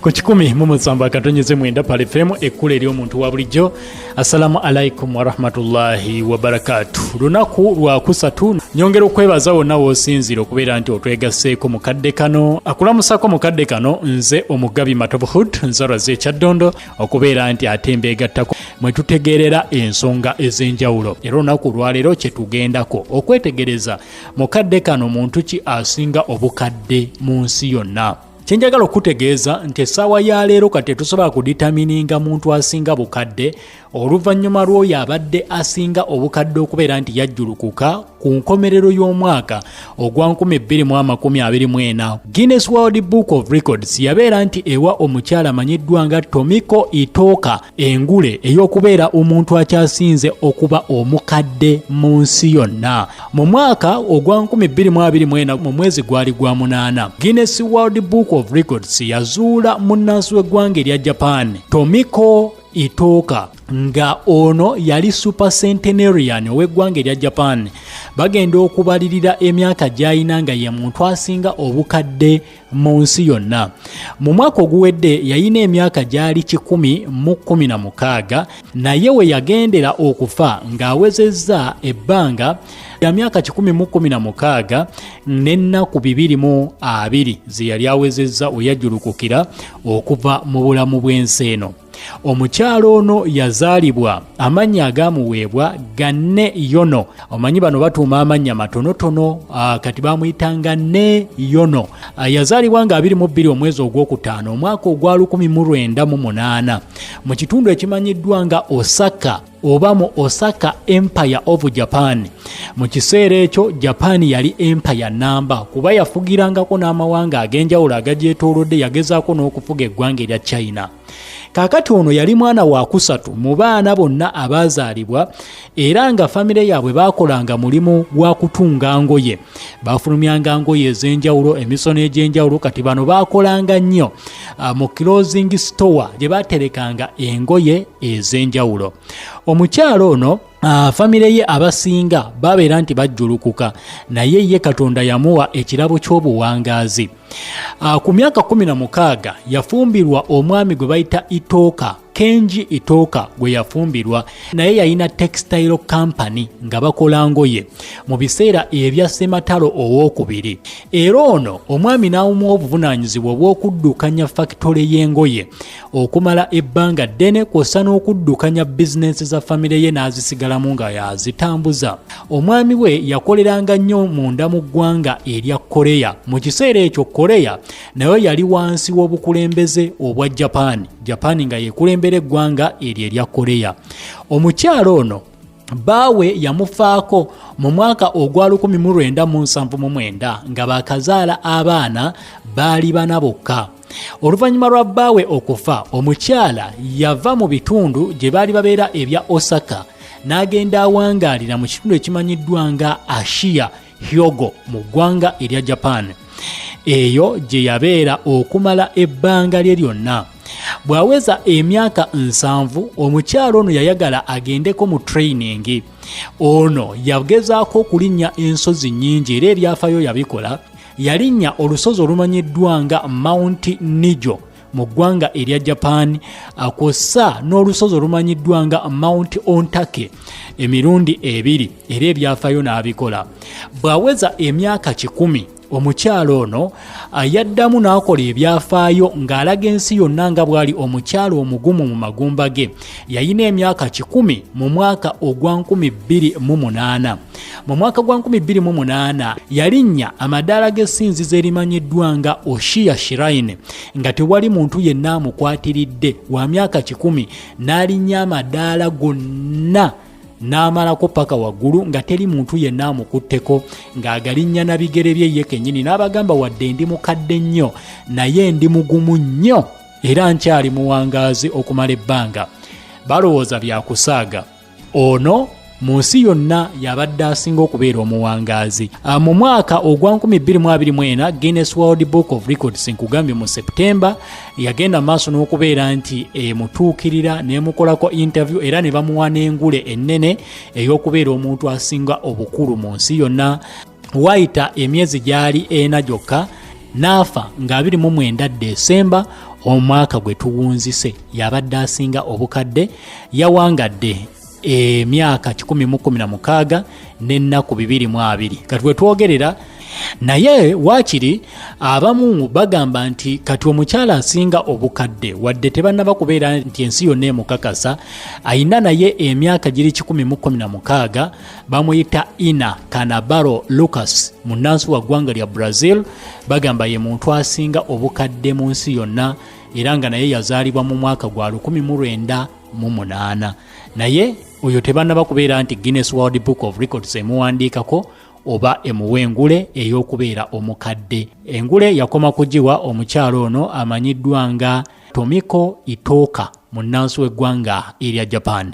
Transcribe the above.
ku 107.9 Pale FM ekkulu eri omuntu wa bulijjo. Assalamu alaikum wa rahmatullahi wa barakatuh. Lunaku lwa kusatu nyongera okwebaza wonna w'osinzira okubeera nti otwegasseeko mukadde kano. Akulamusako mukadde kano nze omugabi MATOVU nzalwa z'ekyaddondo okubeera nti atembeegattako mwe tutegeerera ensonga ez'enjawulo. Era olunaku lwaleero kye tugendako okwetegereza mukadde kano muntu ki asinga obukadde mu nsi yonna. Kyenjagala okutegeeza nti essaawa ya leero kati tusobola kuditamininga muntu asinga bukadde oluvannyuma lw'oyo abadde asinga obukadde okubeera nti yajjulukuka ku nkomerero y'omwaka ogwa 2024. Guinness World Book of Records yabeera nti ewa omukyala amanyiddwa nga Tomiko Itoka engule ey'okubeera omuntu akyasinze okuba omukadde mu nsi yonna. Mu mwaka ogwa 2024 mu mwezi gwali gwa 8, Guinness World Book of Records yazuula munnansi w'eggwanga erya Japan Tomiko Itoka nga ono yali super centenarian ow'eggwanga erya Japan. Bagenda okubalirira emyaka gy'ayina nga ye muntu asinga obukadde mu nsi yonna. Mu mwaka oguwedde yayina emyaka gyali 116 naye we yagendera okufa ng'awezezza ebbanga ya myaka 116 n'ennaku 220 ze yali awezezza we yajjulukukira okuva mu bulamu bw'ensi eno. Omukyalo ono yazaalibwa amannya agamuweebwa Ganne Yono. Omanyi bano batuuma amannya matonotono kati bamuyitanga Ne Yono. Yazaalibwa nga 22 omwezi ogwokutaano omwaka ogwa 1908 mu kitundu ekimanyiddwa nga Osaka oba mu Osaka Empire of Japan. Mu kiseera ekyo Japan yali empire namba kuba yafugirangako n'amawanga ag'enjawulo agagyetoolodde, yagezaako n'okufuga eggwanga erya China. Kakati ono yali mwana wa kusatu mu baana bonna abaazaalibwa era nga famire yaabwe baakolanga mulimu gwa kutunga ngoye. Baafulumyanga ngoye ez'enjawulo, emisono egy'enjawulo. Kati bano baakolanga nnyo mu clothing store gye baaterekanga engoye ez'enjawulo. Omukyalo ono famire ye abasinga babeera nti bajjulukuka naye ye Katonda yamuwa ekirabo ky'obuwangaazi. Ku myaka 16 yafumbirwa omwami gwe bayita Itoka, Kenji Itoka gwe yafumbirwa, naye yayina textile company nga bakola ngoye mu biseera ebya Ssematalo owookubiri. Era ono omwami n'awuma obuvunaanyizibwa obw'okuddukanya factory y'engoye okumala ebbanga ddene kw'ossa n'okuddukanya bizinensi za famire ye n'azisigalamu nga yazitambuza. Omwami we yakoleranga nnyo munda mu ggwanga erya Korea. Mu kiseera ekyo Korea nayo yali wansi w'obukulembeze obwa Japan, Japan nga yekulembera eggwanga eryo erya Korea. Omukyalo ono baawe yamufaako mu mwaka ogwa 1979 nga bakazaala abaana baali bana bokka. Oluvannyuma lwa bbaawe okufa, omukyala yava mu bitundu gye baali babeera ebya Osaka n'agenda awangaalira mu kitundu ekimanyiddwa nga Ashiya Hyogo mu ggwanga erya Japan. Eyo gye yabeera okumala ebbanga lye lyonna. Bw'aweza emyaka 7 omukyalo ono yayagala agendeko mu training. Ono yagezaako okulinnya ensozi nnyingi era ebyafaayo yabikola. Yalinnya olusozi olumanyiddwa nga Mount Nijo mu ggwanga erya Japan, kw'ossa n'olusozi olumanyiddwa nga Mount Ontake emirundi 2 era ebyafaayo n'abikola. Bw'aweza emyaka 10 omukyalo ono yaddamu n'akola ebyafaayo ng'alaga ensi yonna nga bw'ali omukyalo omugumu mu magumba ge. Yayina emyaka 10 mu mwaka ogwa 2008. Mu mwaka gwa 2008 yalinnya amadaala g'essinzizo erimanyiddwa nga Oshiya Shrine nga tewali muntu yenna amukwatiridde wa myaka 10 n'alinnya amadaala gonna n'amalako paka waggulu nga teri muntu yenna amukutteko, ng'agalinnya na bigere bye ye kennyini n'abagamba wadde ndi mukadde nnyo naye ndi mugumu nnyo era nkyali muwangaazi okumala ebbanga. Balowooza byakusaaga. Ono mu nsi yonna yabadde asinga okubeera omuwangaazi. Mu mwaka ogwa 2024 Guinness World Book of Records nkugambye mu September yagenda maaso n'okubeera nti mutuukirira n'emukolako interview era ne bamuwa n'engule ennene ey'okubeera omuntu asinga obukulu mu nsi yonna. Waayita emyezi gyali 4 gyokka n'afa nga 29 Desemba omwaka gwe tuwunzise. Yabadde asinga obukadde, yawangadde emyaka 116 n'ennaku 22. Kati we twogerera naye waakiri abamu bagamba nti kati omukyala asinga obukadde wadde tebannaba kubeera nti ensi yonna emukakasa, ayina naye emyaka giri 116, bamuyita Ina Canavaro Lucas munnansi wa ggwanga lya Brazil. Bagamba ye muntu asinga obukadde mu nsi yonna era nga naye yazaalibwa mu mwaka gwa 1908. Naye oyo tebannaba kubeera nti Guinness World Book of Records emuwandiikako oba emuwa engule ey'okubeera omukadde. Engule yakoma kugiwa omukyalo ono amanyiddwa nga Tomiko Itoka munnansi w'eggwanga erya Japan.